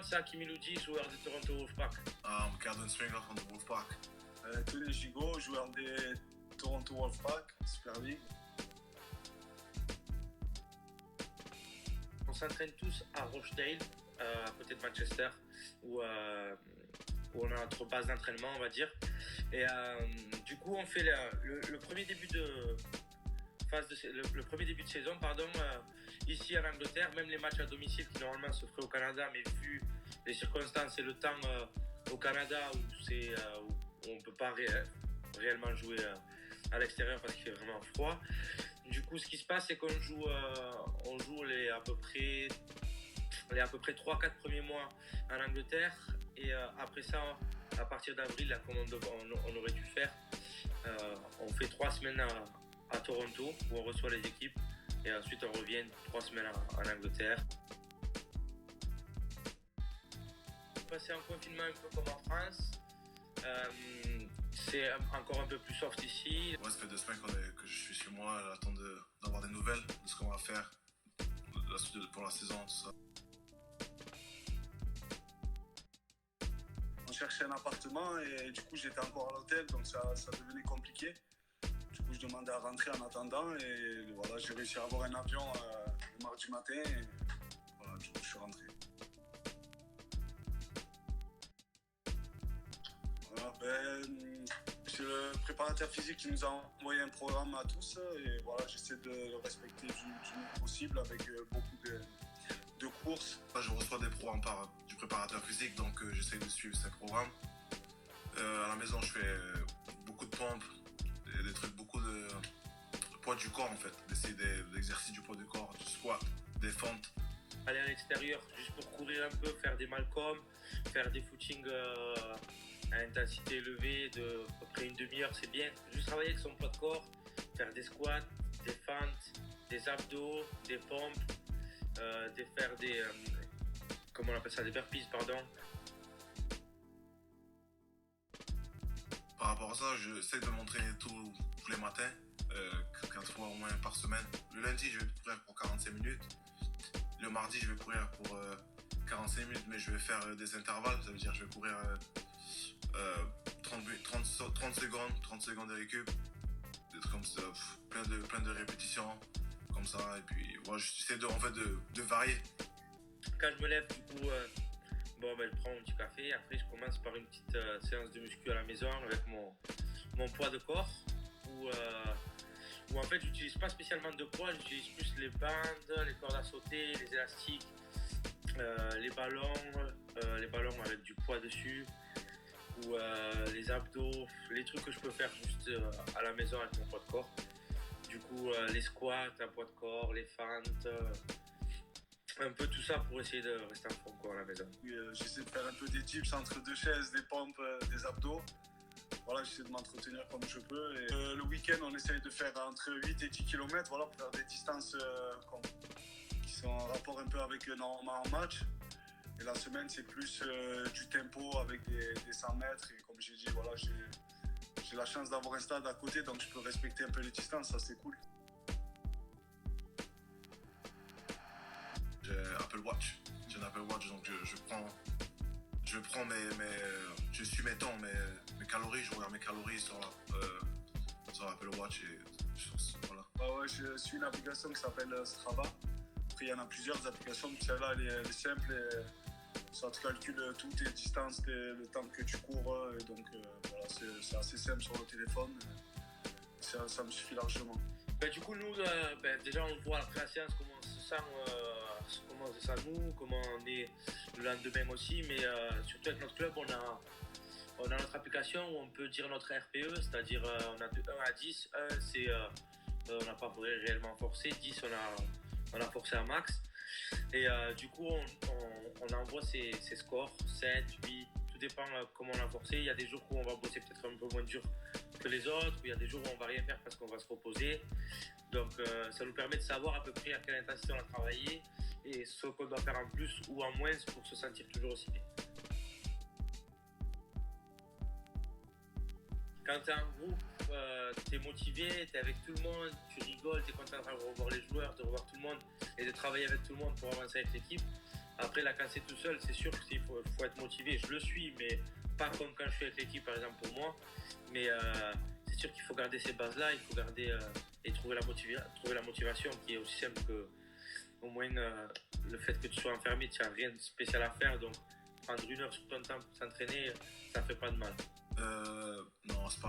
c'est Hakim Elhoudji, joueur de Toronto Wolfpack. Caden Springer from the Wolfpack. Tony Gigot, joueur des Toronto Wolfpack, Super League. On s'entraîne tous à Rochdale, à côté de Manchester, où on a notre base d'entraînement, on va dire. Et du coup, on fait le premier début de le premier début de saison, ici en Angleterre. Même les matchs à domicile qui normalement se feraient au Canada, mais vu les circonstances et le temps au Canada où on ne peut pas réellement jouer à l'extérieur parce qu'il fait vraiment froid. Du coup, ce qui se passe, c'est qu'on joue les à peu près 3-4 premiers mois en Angleterre, et après ça, à partir d'avril, comme on aurait dû faire, on fait 3 semaines à Toronto où on reçoit les équipes, et ensuite on revient 3 semaines en Angleterre. Passer en confinement un peu comme en France. C'est encore un peu plus soft ici. Moi, ça fait 2 semaines que je suis chez moi, j'attends d'avoir des nouvelles de ce qu'on va faire pour la saison, tout ça. On cherchait un appartement et du coup j'étais encore à l'hôtel, donc ça devenait compliqué. Du coup je demandais à rentrer en attendant, et voilà, j'ai réussi à avoir un avion le mardi matin, et voilà, du coup je suis rentré. Voilà, c'est le préparateur physique qui nous a envoyé un programme à tous, et voilà, j'essaie de le respecter du mieux possible avec beaucoup de courses. Je reçois des programmes du préparateur physique, donc j'essaie de suivre ces programmes. À la maison, je fais beaucoup de pompes, des trucs, beaucoup de poids du corps en fait, d'essayer des exercices du poids du corps, du squat, des fentes. Aller à l'extérieur juste pour courir un peu, faire des Malcolm, faire des footings à intensité élevée de à peu près une demi-heure, c'est bien. Juste travailler avec son poids de corps, faire des squats, des fentes, des abdos, des pompes, faire des comment on appelle ça, des burpees, pardon. Par rapport à ça, j'essaie de m'entraîner tous les matins, 4 fois au moins par semaine. Le lundi, je vais courir pour 45 minutes. Le mardi, je vais courir pour 45 minutes, mais je vais faire des intervalles. Ça veut dire que je vais courir 30 secondes de récup, des trucs comme ça, plein de répétitions comme ça. Et puis, voilà, j'essaie de varier. Quand je me lève, du coup, je prends un petit café. Après, je commence par une petite séance de muscu à la maison avec mon poids de corps, où en fait, j'utilise pas spécialement de poids, j'utilise plus les bandes, les cordes à sauter, les élastiques, les ballons avec du poids dessus, ou les abdos, les trucs que je peux faire juste à la maison avec mon poids de corps. Du coup, les squats à poids de corps, les fentes, un peu tout ça pour essayer de rester en forme à la maison. J'essaie de faire un peu des dips entre 2 chaises, des pompes, des abdos. Voilà, j'essaie de m'entretenir comme je peux. Et, le week-end, on essaye de faire entre 8 et 10 km, voilà, pour faire des distances qui sont en rapport un peu avec normalement en match. Et la semaine, c'est plus du tempo avec des 100 mètres. Et comme j'ai dit, voilà, j'ai la chance d'avoir un stade à côté, donc je peux respecter un peu les distances, ça c'est cool. J'ai Apple Watch. J'ai un Apple Watch, donc je suis mes temps, mes calories, je regarde mes calories sur l'Apple Watch, et voilà. Ouais, je suis une application qui s'appelle Strava. Après, il y en a plusieurs applications, mais celle-là, elle est simple, et ça te calcule toutes tes distances, le temps que tu cours, et donc voilà, c'est assez simple sur le téléphone, ça me suffit largement. Du coup, nous, déjà, on voit après la séance comment on se sent nous, comment on est le lendemain aussi, mais surtout avec notre club, on a notre application où on peut dire notre RPE, c'est-à-dire on a de 1 à 10. 1, c'est on n'a pas réellement forcé, 10, on a forcé à max. Et du coup, on envoie ses scores, 7, 8, tout dépend comment on a forcé. Il y a des jours où on va bosser peut-être un peu moins dur que les autres, où il y a des jours où on va rien faire parce qu'on va se reposer. Donc ça nous permet de savoir à peu près à quelle intensité on a travaillé et ce qu'on doit faire en plus ou en moins pour se sentir toujours aussi bien. Quand tu es en groupe, tu es motivé, tu es avec tout le monde, tu rigoles, tu es content de revoir les joueurs, de revoir tout le monde et de travailler avec tout le monde pour avancer avec l'équipe. Après, la casser tout seul, c'est sûr qu'il faut être motivé. Je le suis, mais pas comme quand je suis avec l'équipe, par exemple, pour moi. Mais c'est sûr qu'il faut garder ces bases-là, il faut garder et trouver la motivation qui est aussi simple que, au moins, le fait que tu sois enfermé, tu n'as rien de spécial à faire. Donc, prendre 1 heure sur ton temps pour s'entraîner, ça fait pas de mal. Non, c'est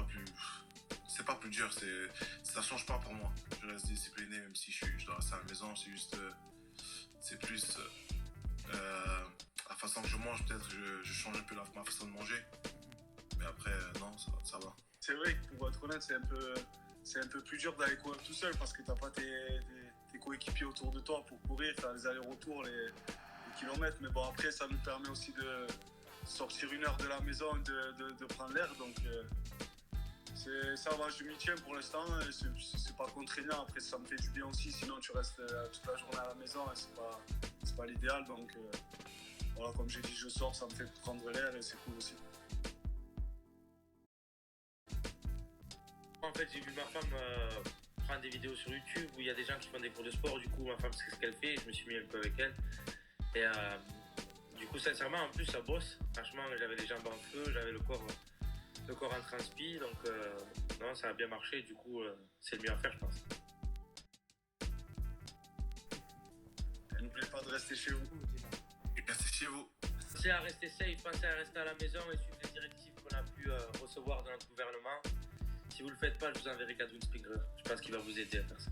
pas plus dur, ça change pas pour moi. Je reste discipliné même si je dois rester à la maison, c'est juste, c'est plus la façon que je mange, peut-être je change un peu ma façon de manger. Mais après, non, ça va. C'est vrai que pour être honnête, c'est un peu plus dur d'aller courir tout seul parce que t'as pas tes coéquipiers autour de toi pour courir, faire les allers-retours, les kilomètres. Mais bon, après, ça nous permet aussi de sortir 1 heure de la maison, de prendre l'air. Donc, ça va, je m'y tiens pour l'instant. C'est pas contraignant. Après, ça me fait du bien aussi. Sinon, tu restes toute la journée à la maison et c'est pas l'idéal. Donc, voilà, comme j'ai dit, je sors, ça me fait prendre l'air et c'est cool aussi. En fait, j'ai vu ma femme prendre des vidéos sur YouTube où il y a des gens qui font des cours de sport. Du coup, ma femme sait ce qu'elle fait et je me suis mis un peu avec elle. Et du coup, sincèrement, en plus, ça bosse. Franchement, j'avais les jambes en feu, j'avais le corps en transpi. Donc, non, ça a bien marché. Du coup, c'est le mieux à faire, je pense. Et n'oubliez pas de rester chez vous. Et restez chez vous. Pensez à rester safe, pensez à rester à la maison et suivre les directives qu'on a pu recevoir de notre gouvernement. Si vous ne le faites pas, je vous enverrai Gadwin Springer. Je pense qu'il va vous aider à faire ça.